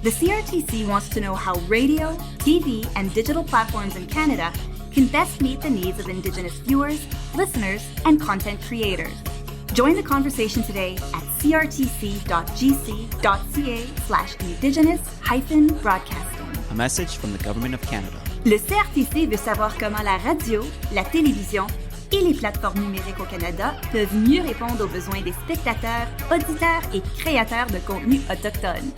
The CRTC wants to know how radio, TV, and digital platforms in Canada can best meet the needs of Indigenous viewers, listeners, and content creators. Join the conversation today at crtc.gc.ca/indigenous-broadcasting. A message from the Government of Canada. Le CRTC veut savoir comment la radio, la télévision et les plateformes numériques au Canada peuvent mieux répondre aux besoins des spectateurs, auditeurs et créateurs de contenu autochtones.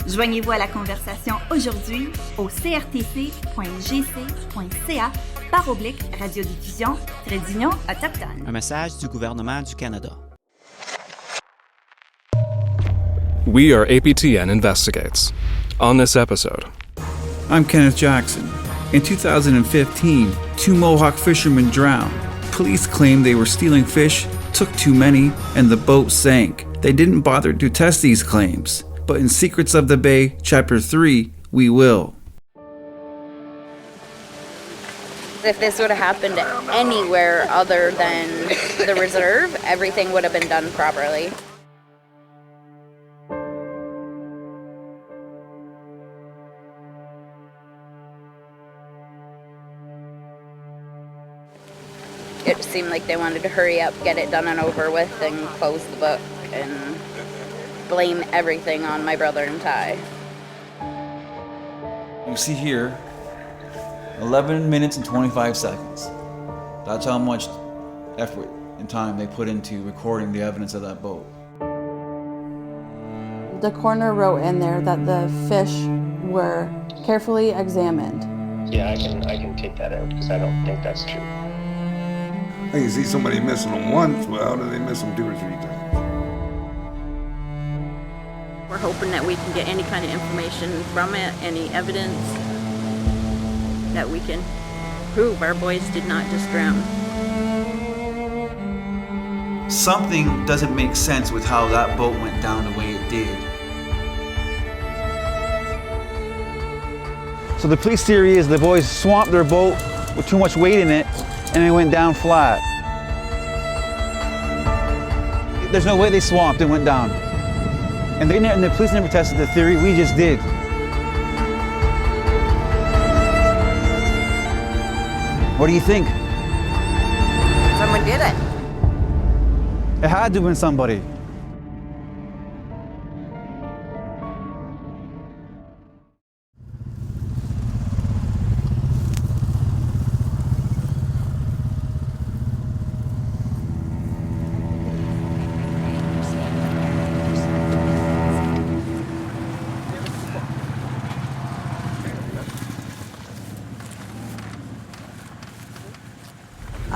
Joignez-vous à la conversation aujourd'hui au crtc.gc.ca/radiodiffusion-autochtone. Un message du gouvernement du Canada. We are APTN Investigates. On this episode, I'm Kenneth Jackson. In 2015, 2 Mohawk fishermen drowned. Police claimed they were stealing fish, took too many, and the boat sank. They didn't bother to test these claims. But in Secrets of the Bay, Chapter 3, we will. If this would have happened anywhere other than the reserve, everything would have been done properly. It seemed like they wanted to hurry up, get it done and over with, and close the book, and blame everything on my brother and Ty. You see here, 11 minutes and 25 seconds. That's how much effort and time they put into recording the evidence of that boat. The coroner wrote in there that the fish were carefully examined. Yeah, I can take that out because I don't think that's true. I can see somebody missing them once, well, how do they miss them 2 or 3 times? We're hoping that we can get any kind of information from it, any evidence that we can prove our boys did not just drown. Something doesn't make sense with how that boat went down the way it did. So the police theory is the boys swamped their boat with too much weight in it and it went down flat. There's no way they swamped and went down. And the police never tested the theory, we just did. What do you think? Someone did it. It had to have been somebody.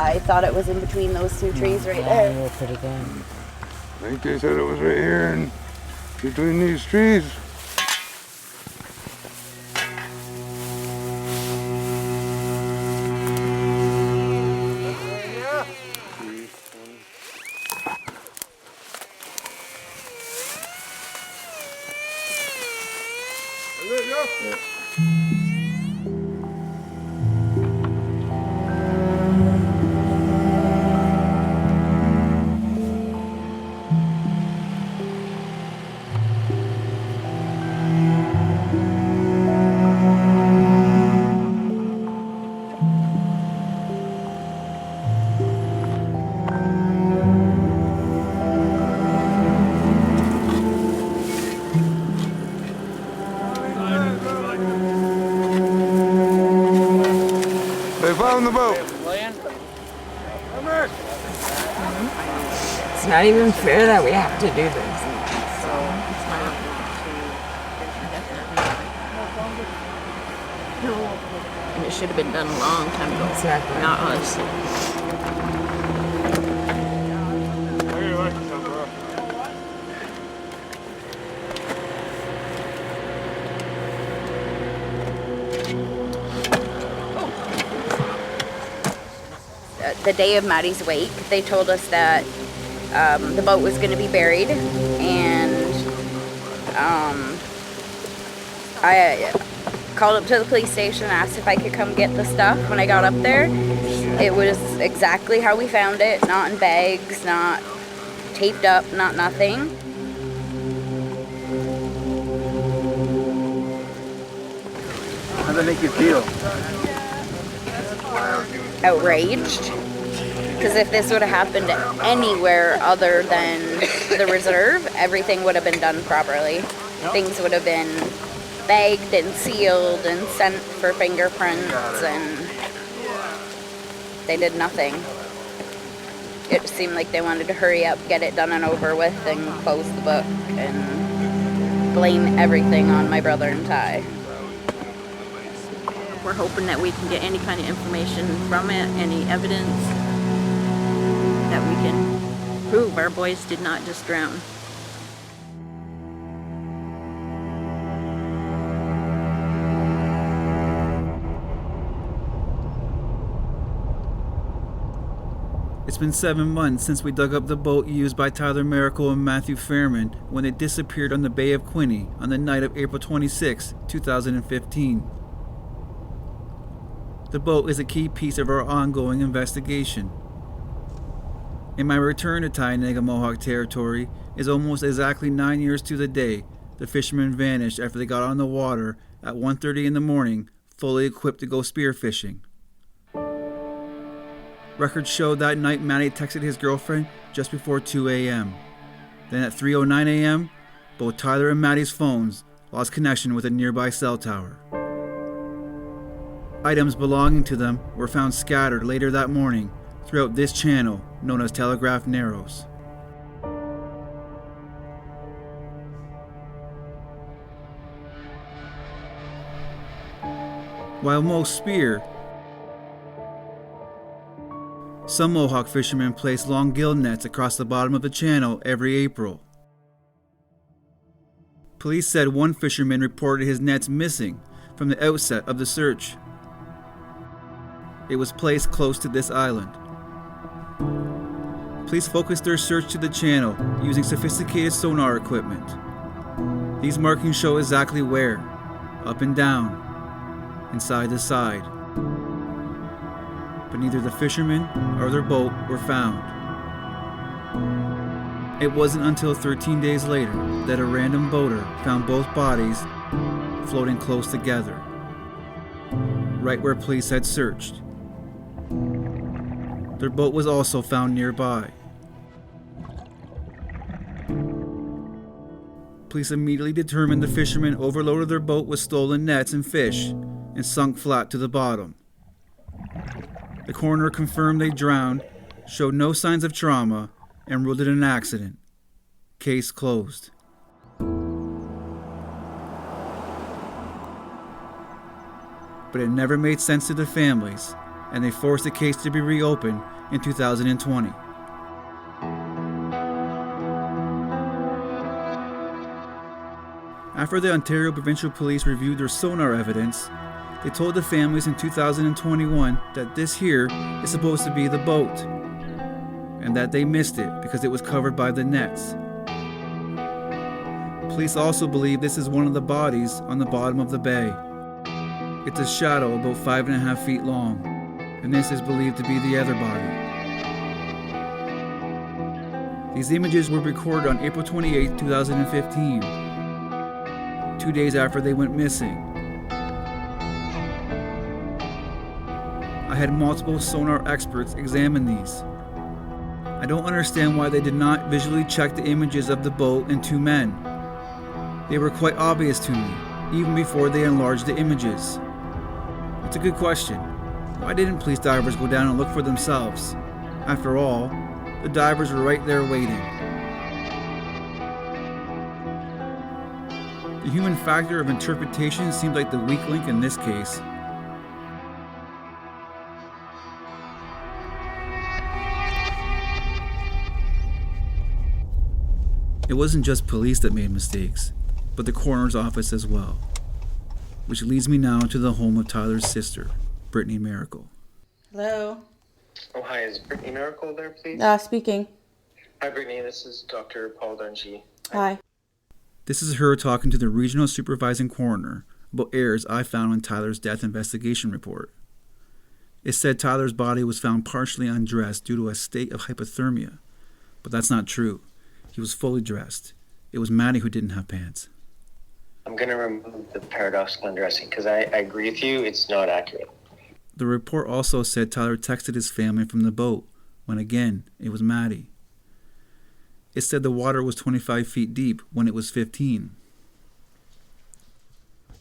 I thought it was in between those 2 trees right there. I think they said it was right here and between these trees. They found the boat. It's not even fair that we have to do this. And it should have been done a long time ago. Exactly. Not us. The day of Maddie's wake, they told us that the boat was going to be buried, and I called up to the police station and asked if I could come get the stuff. When I got up there, it was exactly how we found it, not in bags, not taped up, not nothing. that make you feel? Outraged. Because if this would have happened anywhere other than the reserve, everything would have been done properly. Things would have been bagged and sealed and sent for fingerprints, and they did nothing. It seemed like they wanted to hurry up, get it done and over with, and close the book, and blame everything on my brother and Ty. We're hoping that we can get any kind of information from it, any evidence that we can prove our boys did not just drown. It's been 7 months since we dug up the boat used by Tyler Miracle and Matthew Fairman when they disappeared on the Bay of Quinte on the night of April 26, 2015. The boat is a key piece of our ongoing investigation. In my return to Tynega Mohawk territory is almost exactly 9 years to the day the fishermen vanished after they got on the water at 1:30 in the morning, fully equipped to go spearfishing. Records show that night Matty texted his girlfriend just before 2 a.m. Then at 3:09 a.m., both Tyler and Matty's phones lost connection with a nearby cell tower. Items belonging to them were found scattered later that morning throughout this channel known as Telegraph Narrows. While most spear, some Mohawk fishermen place long gill nets across the bottom of the channel every April. Police said one fisherman reported his nets missing from the outset of the search. It was placed close to this island. Police focused their search to the channel using sophisticated sonar equipment. These markings show exactly where, up and down, and side to side. But neither the fishermen or their boat were found. It wasn't until 13 days later that a random boater found both bodies floating close together, right where police had searched. Their boat was also found nearby. Police immediately determined the fishermen overloaded their boat with stolen nets and fish and sunk flat to the bottom. The coroner confirmed they drowned, showed no signs of trauma, and ruled it an accident. Case closed. But it never made sense to the families, and they forced the case to be reopened in 2020. After the Ontario Provincial Police reviewed their sonar evidence, they told the families in 2021 that this here is supposed to be the boat, and that they missed it because it was covered by the nets. Police also believe this is one of the bodies on the bottom of the bay. It's a shadow about 5.5 feet long, and this is believed to be the other body. These images were recorded on April 28, 2015, 2 days after they went missing. I had multiple sonar experts examine these. I don't understand why they did not visually check the images of the boat and two men. They were quite obvious to me, even before they enlarged the images. It's a good question. Why didn't police divers go down and look for themselves? After all, the divers were right there waiting. The human factor of interpretation seemed like the weak link in this case. It wasn't just police that made mistakes, but the coroner's office as well. Which leads me now to the home of Tyler's sister, Brittany Miracle. Hello. Oh, hi. Is Brittany Miracle there, please? Speaking. Hi, Brittany. This is Dr. Paul Dungy. Hi. This is her talking to the regional supervising coroner about errors I found in Tyler's death investigation report. It said Tyler's body was found partially undressed due to a state of hypothermia, but that's not true. He was fully dressed. It was Maddie who didn't have pants. I'm going to remove the paradoxical undressing because I agree with you, it's not accurate. The report also said Tyler texted his family from the boat when, again, it was Maddie. It said the water was 25 feet deep when it was 15.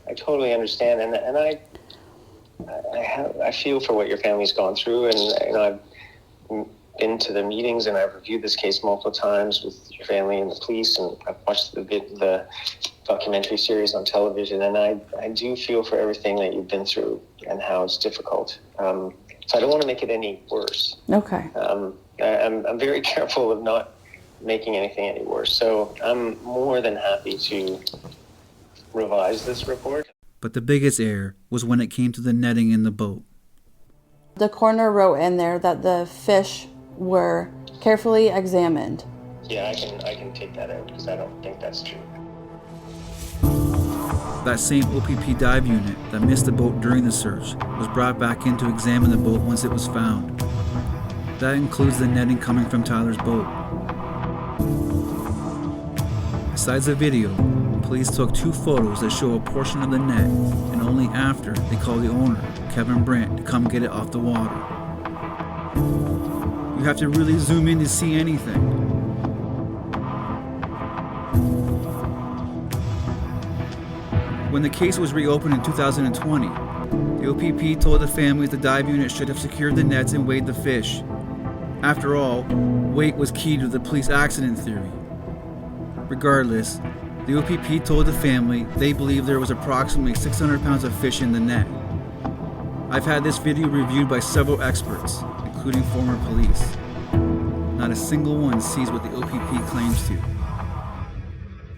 I totally understand, and I feel for what your family's gone through, and I've been to the meetings and I've reviewed this case multiple times with your family and the police, and I've watched the documentary series on television, and I do feel for everything that you've been through and how it's difficult. So I don't want to make it any worse. Okay. I'm very careful of not making anything any worse. So I'm more than happy to revise this report. But the biggest error was when it came to the netting in the boat. The coroner wrote in there that the fish were carefully examined. Yeah, I can take that out because I don't think that's true. That same OPP dive unit that missed the boat during the search was brought back in to examine the boat once it was found. That includes the netting coming from Tyler's boat. Besides the video, police took 2 photos that show a portion of the net, and only after they called the owner, Kevin Brandt, to come get it off the water. You have to really zoom in to see anything. When the case was reopened in 2020, the OPP told the families the dive unit should have secured the nets and weighed the fish. After all, weight was key to the police accident theory. Regardless, the OPP told the family they believe there was approximately 600 pounds of fish in the net. I've had this video reviewed by several experts, including former police. Not a single one sees what the OPP claims to.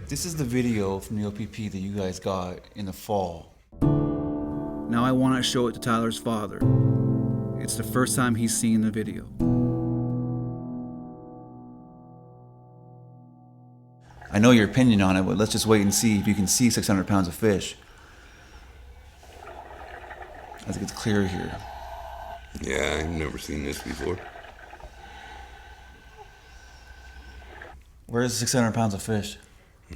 This is the video from the OPP that you guys got in the fall. Now I want to show it to Tyler's father. It's the first time he's seen the video. I know your opinion on it, but let's just wait and see if you can see 600 pounds of fish. I think it's clear here. Yeah, I've never seen this before. Where's 600 pounds of fish?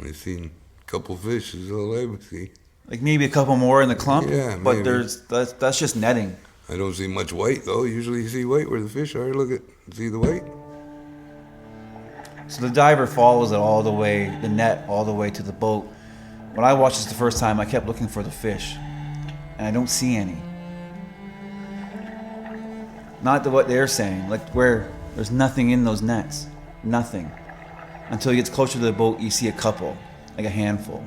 I've seen a couple fish is all I see. Like maybe a couple more in the clump? Yeah, but maybe. That's just netting. I don't see much white though. Usually you see white where the fish are. Look at, see the white? So the diver follows it all the way, the net all the way to the boat. When I watched this the first time, I kept looking for the fish, and I don't see any. Not what they're saying, like where there's nothing in those nets, nothing. Until he gets closer to the boat, you see a couple, like a handful.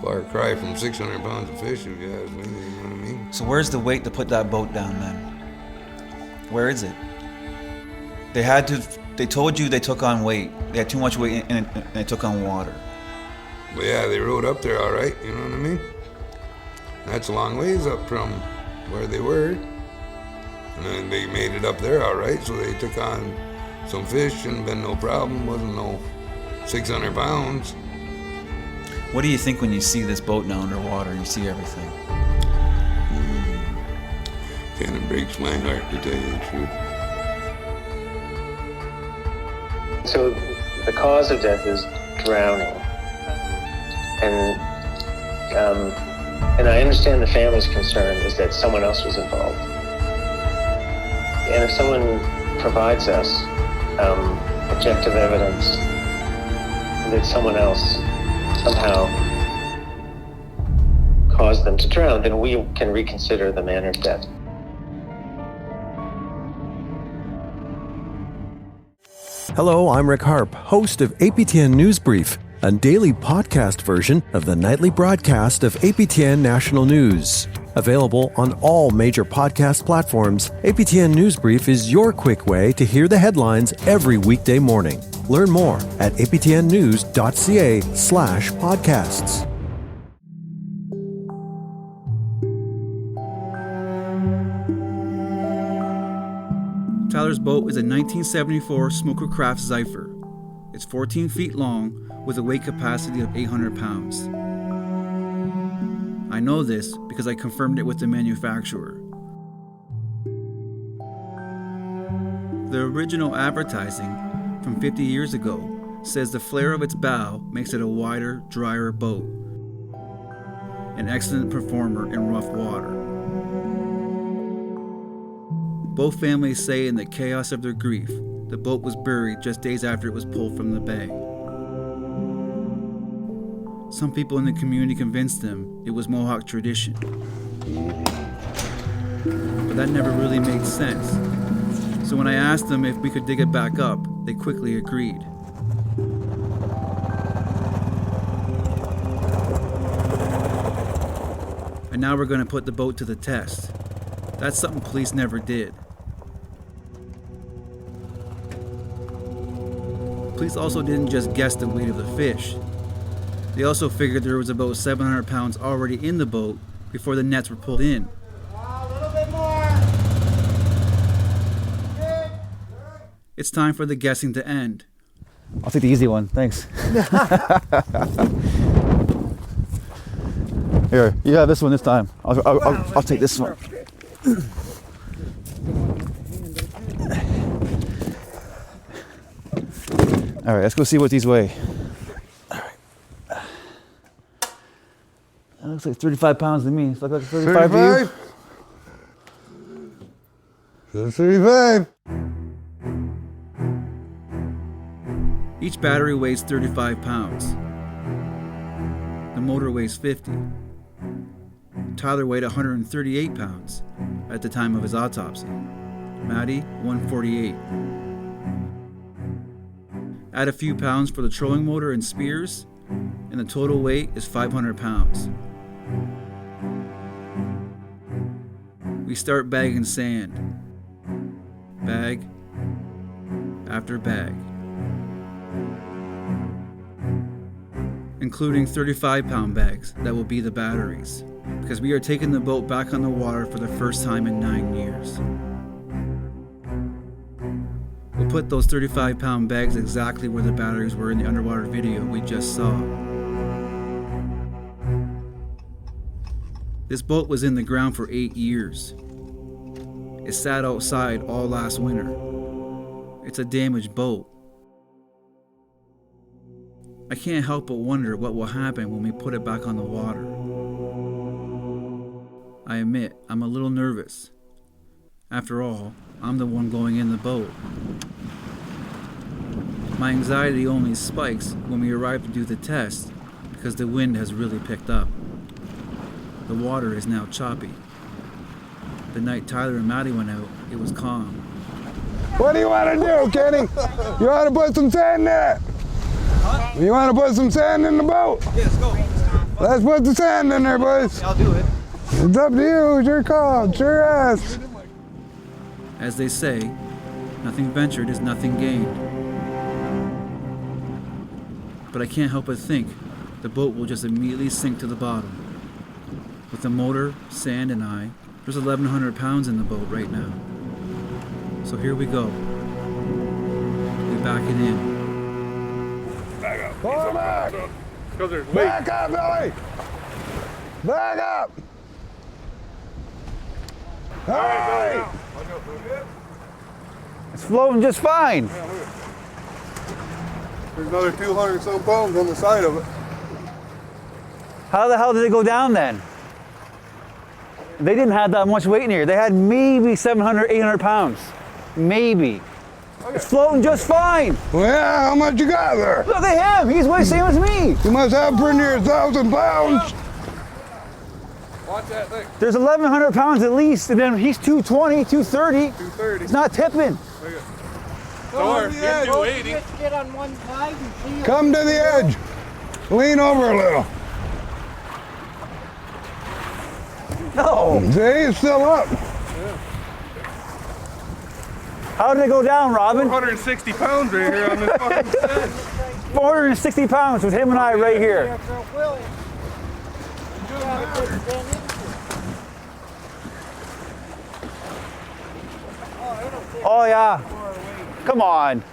Far cry from 600 pounds of fish, if you ask me, you know what I mean? So where's the weight to put that boat down then? Where is it? They told you they took on weight. They had too much weight and they took on water. But yeah, they rode up there all right, you know what I mean? That's a long ways up from where they were. And then they made it up there all right, so they took on some fish, shouldn't have been no problem, wasn't no 600 pounds. What do you think when you see this boat now underwater and you see everything? Kind of breaks my heart, to tell you the truth. So the cause of death is drowning, and I understand the family's concern is that someone else was involved. And if someone provides us objective evidence that someone else somehow caused them to drown, then we can reconsider the manner of death. Hello, I'm Rick Harp, host of APTN News Brief, a daily podcast version of the nightly broadcast of APTN National News. Available on all major podcast platforms, APTN News Brief is your quick way to hear the headlines every weekday morning. Learn more at aptnnews.ca/podcasts. Tyler's boat is a 1974 Smoker Craft Zypher. It's 14 feet long with a weight capacity of 800 pounds. I know this because I confirmed it with the manufacturer. The original advertising from 50 years ago says the flare of its bow makes it a wider, drier boat. An excellent performer in rough water. Both families say in the chaos of their grief, the boat was buried just days after it was pulled from the bay. Some people in the community convinced them it was Mohawk tradition. But that never really made sense. So when I asked them if we could dig it back up, they quickly agreed. And now we're going to put the boat to the test. That's something police never did. Police also didn't just guess the weight of the fish. They also figured there was about 700 pounds already in the boat before the nets were pulled in. A little bit more. It's time for the guessing to end. I'll take the easy one, thanks. Here, you have this one this time. I'll take this one. All right, let's go see what these weigh. All right. That looks like 35 pounds to me. Does it look like 35 to you? 35. Each battery weighs 35 pounds. The motor weighs 50. Tyler weighed 138 pounds at the time of his autopsy. Maddie, 148. Add a few pounds for the trolling motor and spears, and the total weight is 500 pounds. We start bagging sand. Bag after bag. Including 35-pound bags that will be the batteries, because we are taking the boat back on the water for the first time in 9 years. We'll put those 35-pound bags exactly where the batteries were in the underwater video we just saw. This boat was in the ground for 8 years. It sat outside all last winter. It's a damaged boat. I can't help but wonder what will happen when we put it back on the water. I admit, I'm a little nervous. After all, I'm the one going in the boat. My anxiety only spikes when we arrive to do the test because the wind has really picked up. The water is now choppy. The night Tyler and Maddie went out, it was calm. What do you want to do, Kenny? You want to put some sand in it? Huh? You want to put some sand in the boat? Yes, go. Let's put the sand in there, boys. I'll do it. It's up to you. It's your call. It's your ass. As they say, nothing ventured is nothing gained. But I can't help but think the boat will just immediately sink to the bottom. With the motor, sand, and I, there's 1,100 pounds in the boat right now. So here we go. We back it in. Back up. Pull back. Because there's weight. Back up, Billy. Back up. Hey. It's floating just fine. There's another 200 some pounds on the side of it. How the hell did it go down then? They didn't have that much weight in here. They had maybe 700, 800 pounds. Maybe. Okay. It's floating just fine. Well, yeah, how much you got there? Look at him. He's way same as me. You must have pretty near 1,000 pounds. Watch that thing. There's 1,100 pounds at least, and then he's 220, 230. 230. It's not tipping. Or get 280. Get on one side and see. Come to the edge. Lean over a little. No. See, it's still up. How did it go down, Robin? 460 pounds right here on this fucking set. 460 pounds with him and I right here. Oh yeah. Come on.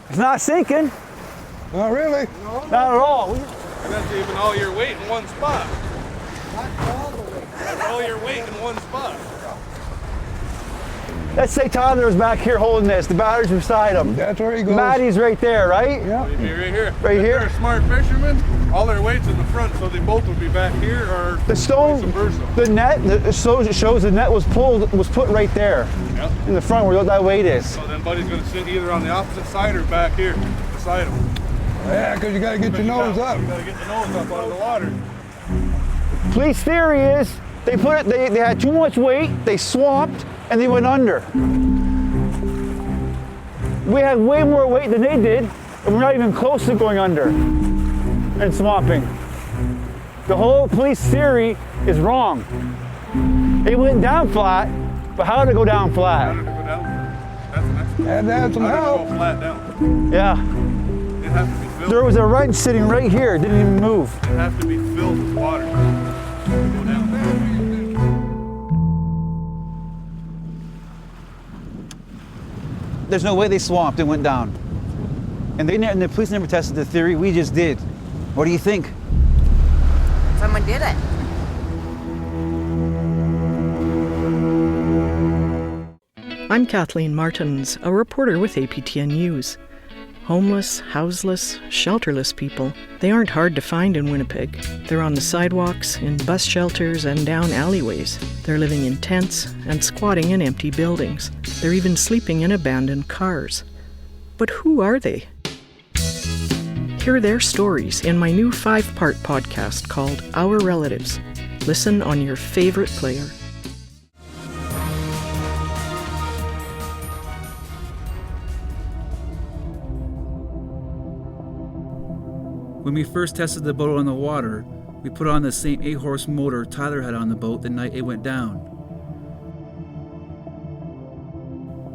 It's not sinking. Not really. Not at all. That's even all your weight in one spot. Not all the way. That's all your weight in one spot. Let's say Tyler's back here holding this. The battery's beside him. That's where he goes. Maddie's right there, right? Yeah. He'd be right here. Right if here? They're a smart fisherman. All their weight's in the front, so they both would be back here, or The stone, vice versa. the net, it shows the net was put right there. Yep. In the front where that weight is. So then Buddy's going to sit either on the opposite side or back here beside him. Yeah, because you got to get your nose up. You got to get the nose up out of the water. Police theory is they had too much weight, they swamped, and they went under. We had way more weight than they did, and we're not even close to going under and swamping. The whole police theory is wrong. It went down flat, but how did it go down flat? How did it go down? That's the next one. Had to have some How help. did it go flat down? Yeah. It has to be filled. There was a wrench sitting right here, it didn't even move. It has to be filled with water to go down. There's no way they swamped and went down. And the police never tested the theory, we just did. What do you think? Someone did it. I'm Kathleen Martins, a reporter with APTN News. Homeless, houseless, shelterless people, they aren't hard to find in Winnipeg. They're on the sidewalks, in bus shelters, and down alleyways. They're living in tents and squatting in empty buildings. They're even sleeping in abandoned cars. But who are they? Hear their stories in my new 5-part podcast called Our Relatives. Listen on your favorite player. When we first tested the boat on the water, we put on the same 8-horse motor Tyler had on the boat the night it went down.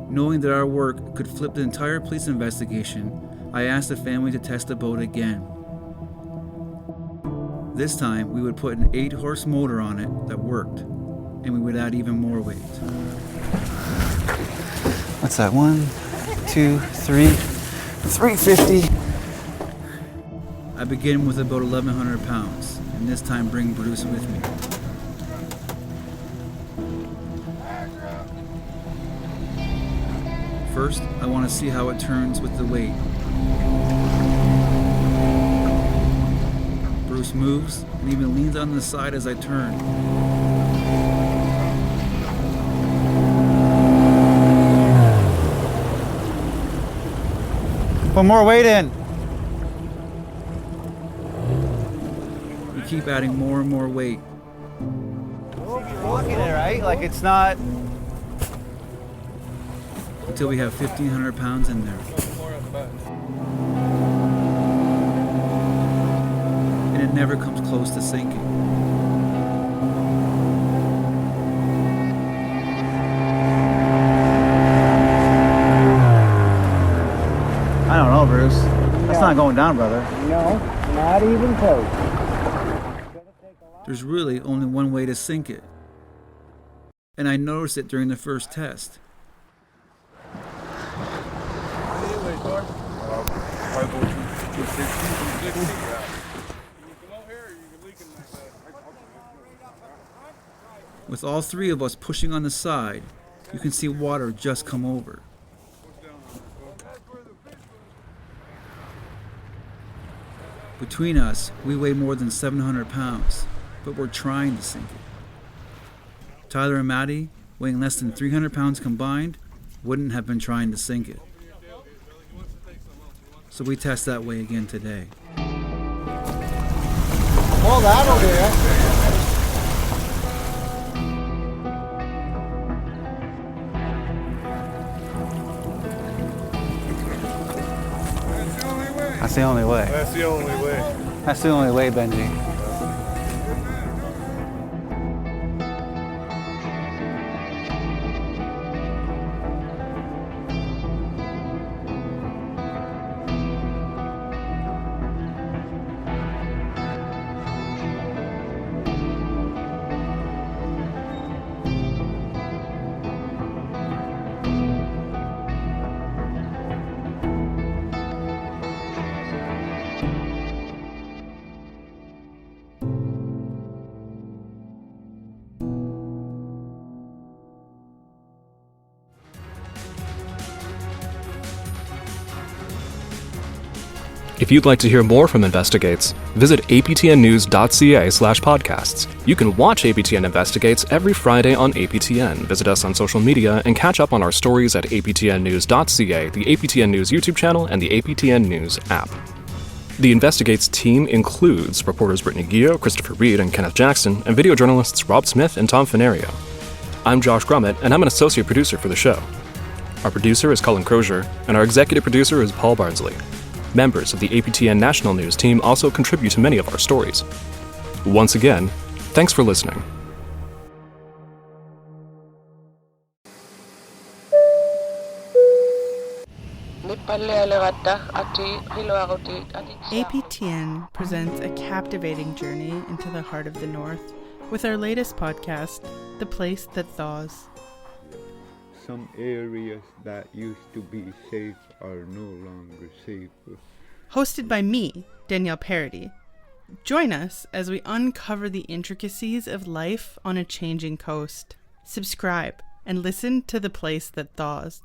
Knowing that our work could flip the entire police investigation, I asked the family to test the boat again. This time, we would put an 8-horse motor on it that worked, and we would add even more weight. What's that? 1, 2, 3, 350. I begin with about 1,100 pounds, and this time bring Bruce with me. First, I want to see how it turns with the weight. Bruce moves and even leans on the side as I turn. Put more weight in. We keep adding more and more weight. Walking it, right? Like it's not... Until we have 1,500 pounds in there. And it never comes close to sinking. I don't know, Bruce. That's not going down, brother. No, not even close. There's really only one way to sink it. And I noticed it during the first test. With all three of us pushing on the side, you can see water just come over. Between us, we weigh more than 700 pounds, but we're trying to sink it. Tyler and Maddie, weighing less than 300 pounds combined, wouldn't have been trying to sink it. So we test that way again today. Well, that'll do it. That's the only way. That's the only way. That's the only way, Benji. If you'd like to hear more from Investigates, visit aptnnews.ca/podcasts. You can watch APTN Investigates every Friday on APTN. Visit us on social media and catch up on our stories at aptnnews.ca, the APTN News YouTube channel, and the APTN News app. The Investigates team includes reporters Brittany Guillot, Christopher Reed, and Kenneth Jackson, and video journalists Rob Smith and Tom Fenario. I'm Josh Grummett, and I'm an associate producer for the show. Our producer is Colin Crozier, and our executive producer is Paul Barnsley. Members of the APTN National News team also contribute to many of our stories. Once again, thanks for listening. APTN presents a captivating journey into the heart of the North with our latest podcast, The Place That Thaws. Some areas that used to be safe are no longer safe. Hosted by me, Danielle Parody. Join us as we uncover the intricacies of life on a changing coast. Subscribe and listen to The Place That Thaws.